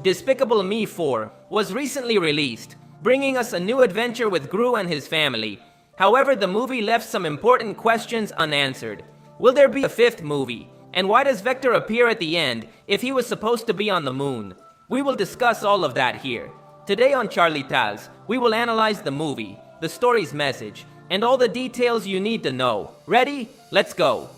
Despicable Me 4 was recently released, bringing us a new adventure with Gru and his family. However, the movie left some important questions unanswered. Will there be a fifth movie? And why does Vector appear at the end if he was supposed to be on the moon? We will discuss all of that here. Today on Charlie Tals, we will analyze the movie, the story's message, and all the details you need to know. Ready? Let's go!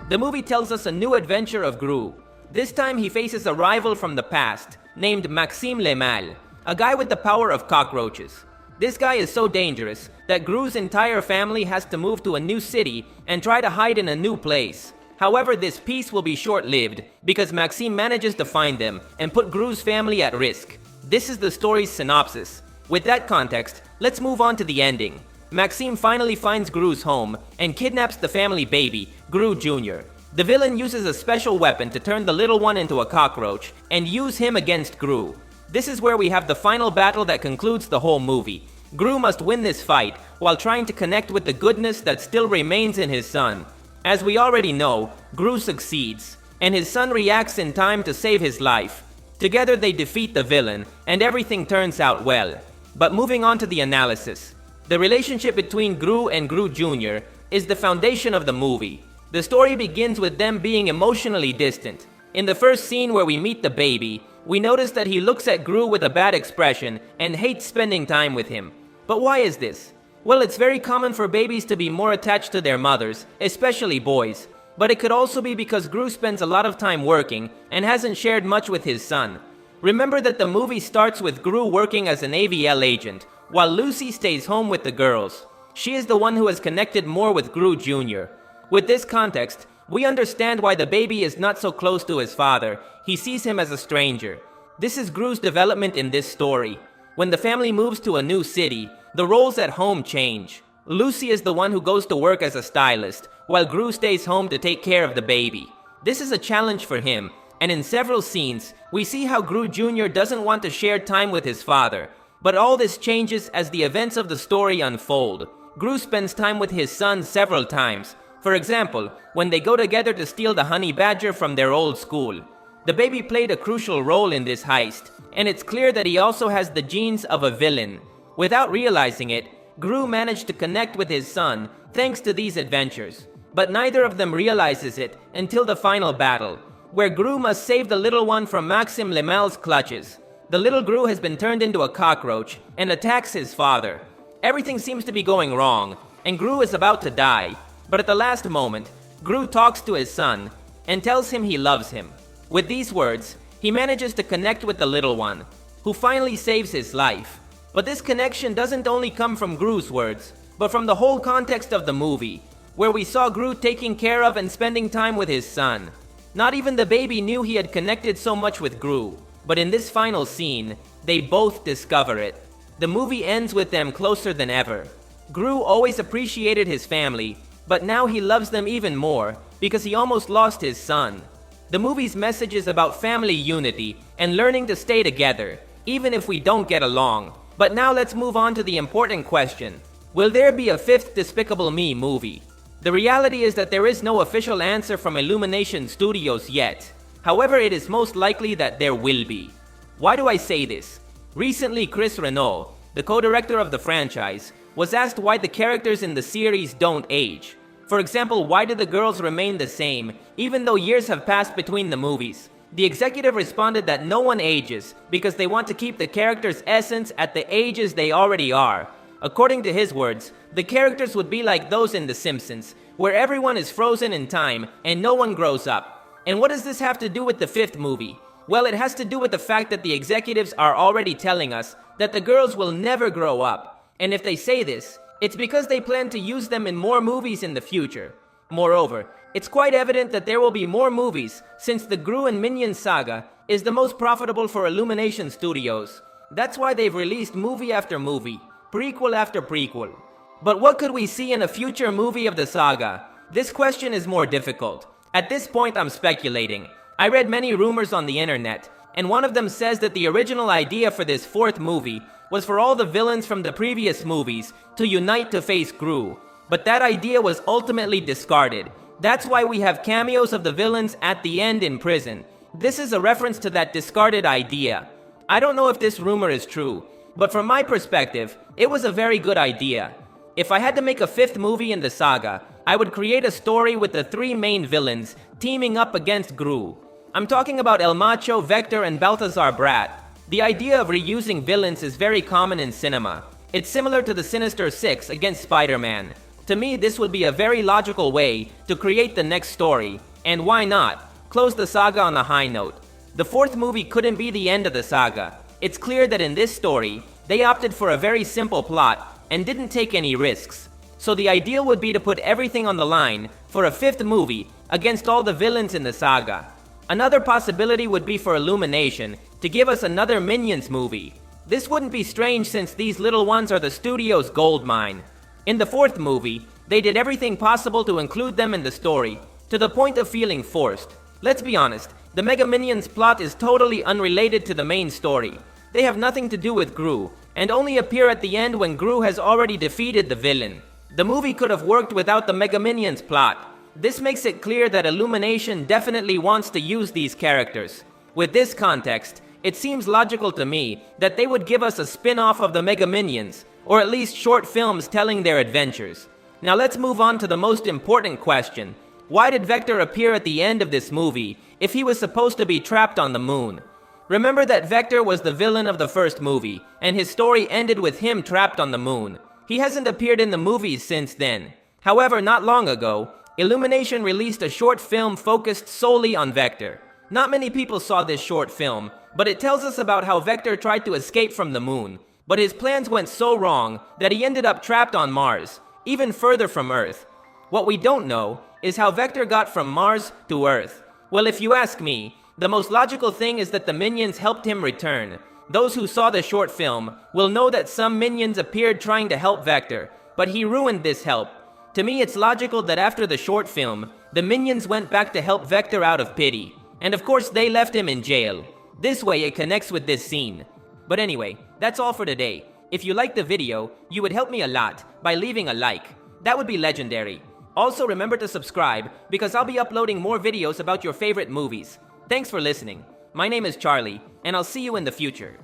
The movie tells us a new adventure of Gru. This time he faces a rival from the past, named Maxime Le Mal, a guy with the power of cockroaches. This guy is so dangerous that Gru's entire family has to move to a new city and try to hide in a new place. However, this peace will be short-lived because Maxime manages to find them and put Gru's family at risk. This is the story's synopsis. With that context, let's move on to the ending. Maxime finally finds Gru's home and kidnaps the family baby, Gru Jr. The villain uses a special weapon to turn the little one into a cockroach and use him against Gru. This is where we have the final battle that concludes the whole movie. Gru must win this fight while trying to connect with the goodness that still remains in his son. As we already know, Gru succeeds, and his son reacts in time to save his life. Together they defeat the villain, and everything turns out well. But moving on to the analysis. The relationship between Gru and Gru Jr. is the foundation of the movie. The story begins with them being emotionally distant. In the first scene where we meet the baby, we notice that he looks at Gru with a bad expression and hates spending time with him. But why is this? Well, it's very common for babies to be more attached to their mothers, especially boys. But it could also be because Gru spends a lot of time working and hasn't shared much with his son. Remember that the movie starts with Gru working as an AVL agent, while Lucy stays home with the girls. She is the one who has connected more with Gru Jr. With this context, we understand why the baby is not so close to his father. He sees him as a stranger. This is Gru's development in this story. When the family moves to a new city, the roles at home change. Lucy is the one who goes to work as a stylist, while Gru stays home to take care of the baby. This is a challenge for him, and in several scenes, we see how Gru Jr. doesn't want to share time with his father. But all this changes as the events of the story unfold. Gru spends time with his son several times. For example, when they go together to steal the honey badger from their old school. The baby played a crucial role in this heist, and it's clear that he also has the genes of a villain. Without realizing it, Gru managed to connect with his son thanks to these adventures. But neither of them realizes it until the final battle, where Gru must save the little one from Maxime Le Mal's clutches. The little Gru has been turned into a cockroach and attacks his father. Everything seems to be going wrong, and Gru is about to die. But at the last moment, Gru talks to his son and tells him he loves him. With these words, he manages to connect with the little one, who finally saves his life. But this connection doesn't only come from Gru's words, but from the whole context of the movie, where we saw Gru taking care of and spending time with his son. Not even the baby knew he had connected so much with Gru. But in this final scene, they both discover it. The movie ends with them closer than ever. Gru always appreciated his family, but now he loves them even more because he almost lost his son. The movie's message is about family unity and learning to stay together, even if we don't get along. But now let's move on to the important question. Will there be a fifth Despicable Me movie? The reality is that there is no official answer from Illumination Studios yet. However, it is most likely that there will be. Why do I say this? Recently, Chris Renault, the co-director of the franchise, was asked why the characters in the series don't age. For example, why do the girls remain the same, even though years have passed between the movies? The executive responded that no one ages because they want to keep the characters' essence at the ages they already are. According to his words, the characters would be like those in The Simpsons, where everyone is frozen in time and no one grows up. And what does this have to do with the fifth movie? Well, it has to do with the fact that the executives are already telling us that the girls will never grow up. And if they say this, it's because they plan to use them in more movies in the future. Moreover, it's quite evident that there will be more movies since the Gru and Minions saga is the most profitable for Illumination Studios. That's why they've released movie after movie, prequel after prequel. But what could we see in a future movie of the saga? This question is more difficult. At this point, I'm speculating. I read many rumors on the internet, and one of them says that the original idea for this fourth movie was for all the villains from the previous movies to unite to face Gru. But that idea was ultimately discarded That's why we have cameos of the villains at the end in prison. This is a reference to that discarded idea. I don't know if this rumor is true, but from my perspective, it was a very good idea. If I had to make a fifth movie in the saga, I would create a story with the three main villains teaming up against Gru. I'm talking about El Macho, Vector, and Balthazar Brat. The idea of reusing villains is very common in cinema. It's similar to the Sinister Six against Spider-Man. To me, this would be a very logical way to create the next story, and why not close the saga on a high note? The fourth movie couldn't be the end of the saga. It's clear that in this story, they opted for a very simple plot and didn't take any risks. So the ideal would be to put everything on the line for a fifth movie against all the villains in the saga. Another possibility would be for Illumination to give us another Minions movie. This wouldn't be strange since these little ones are the studio's gold mine. In the fourth movie, they did everything possible to include them in the story, to the point of feeling forced. Let's be honest, the Mega Minions plot is totally unrelated to the main story. They have nothing to do with Gru, and only appear at the end when Gru has already defeated the villain. The movie could have worked without the Mega Minions plot. This makes it clear that Illumination definitely wants to use these characters. With this context, it seems logical to me that they would give us a spin-off of the Mega Minions, or at least short films telling their adventures. Now let's move on to the most important question. Why did Vector appear at the end of this movie if he was supposed to be trapped on the moon? Remember that Vector was the villain of the first movie, and his story ended with him trapped on the moon. He hasn't appeared in the movies since then. However, not long ago, Illumination released a short film focused solely on Vector. Not many people saw this short film, but it tells us about how Vector tried to escape from the moon, but his plans went so wrong that he ended up trapped on Mars, even further from Earth. What we don't know is how Vector got from Mars to Earth. Well, if you ask me, the most logical thing is that the minions helped him return. Those who saw the short film will know that some minions appeared trying to help Vector, but he ruined this help. To me, it's logical that after the short film, the minions went back to help Vector out of pity. And of course, they left him in jail. This way, it connects with this scene. But anyway, that's all for today. If you liked the video, you would help me a lot by leaving a like. That would be legendary. Also, remember to subscribe, because I'll be uploading more videos about your favorite movies. Thanks for listening. My name is Charlie, and I'll see you in the future.